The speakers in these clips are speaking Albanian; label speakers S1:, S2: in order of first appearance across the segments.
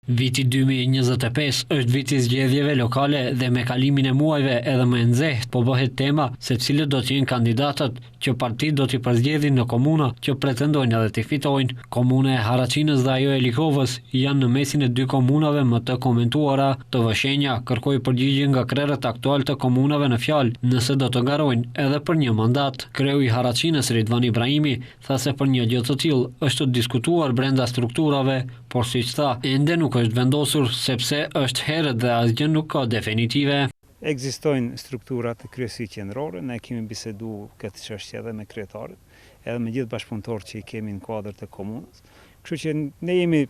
S1: Viti 2025 është viti zgjedhjeve lokale dhe me kalimin e muajve edhe më nxehtë po bëhet tema se cilët do të jenë kandidatët që partitë do t'i përzgjedhin në komuna që pretendojnë edhe t'i fitojnë. Komuna e Haraçinës dhe ajo e Likovës janë në mesin e dy komunave më të komentuara. Të Vëshenja kërkoi përgjigje nga krerët aktual të komunave në fjalë nëse do të ngarojnë edhe për një mandat. Kreu i Haraçinës Ridvan Ibrahimi tha se për një gjë të tillë është diskutuar brenda strukturave, por siç tha, ende nuk është vendosur sepse është herët dhe asgjë nuk ka definitive.
S2: Ekzistojnë strukturat kryesi qendrore, ne kemi bisedu këtë çështje edhe me kryetarin, edhe me gjithë bashkëpunëtorët që i kemi në kuadër të komunës. Kështu që ne jemi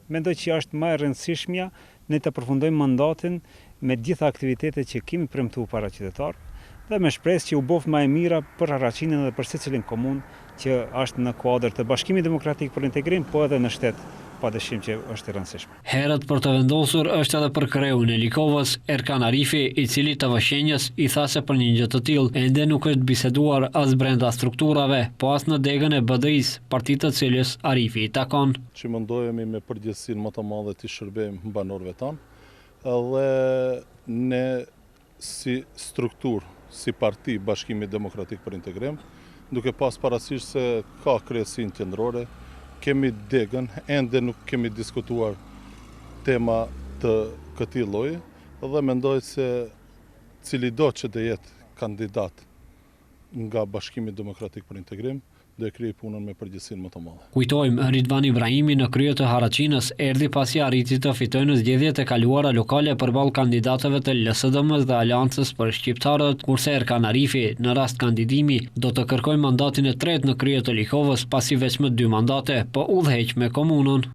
S2: mendoj që është më e rëndësishmja ne të përfundojmë mandatin me gjitha aktivitetet që kemi premtuar para qytetarëve dhe me shpresë që u bof më e mira për Haraçinën dhe për secilin komunë që është në kuadër të Bashkimit Demokratik për Integrim, po edhe në shtet. Padyshim që është e rëndësishme.
S1: Herët për të vendosur është edhe për kreun e Likovës, Erkan Arifi, i cili të Vëshenjës i tha se për një gjë të tillë ende nuk është biseduar as brenda strukturave, po as në degën e BDI-s, partitë të cilës Arifi i takon.
S3: Që mundohemi me përgjegjësinë më të madhe të shërbejmë banorëve tanë, dhe ne si strukturë, si parti Bashkimi Demokratik për Integrim, duke pas parasysh se ka kryesin qendrore, kemi degën, ende nuk kemi diskutuar tema të këtij lloji dhe mendoj se cili do që të jetë kandidat nga Bashkimi Demokratik për Integrim do e kryej punën me përgjegjësinë më të madhe.
S1: Kujtojmë, Ridvan Ibrahimi në krye të Haraçinës erdhi pasi arriti të fitojë në zgjedhjet e kaluara lokale përballë kandidatëve të LSDM-s dhe Aleancës për Shqiptarët, kurse Erkan Arifi, në rast kandidimi, do të kërkojë mandatin e tretë në krye të Likovës pasi vetëm 2 mandate po udhëheq me komunën.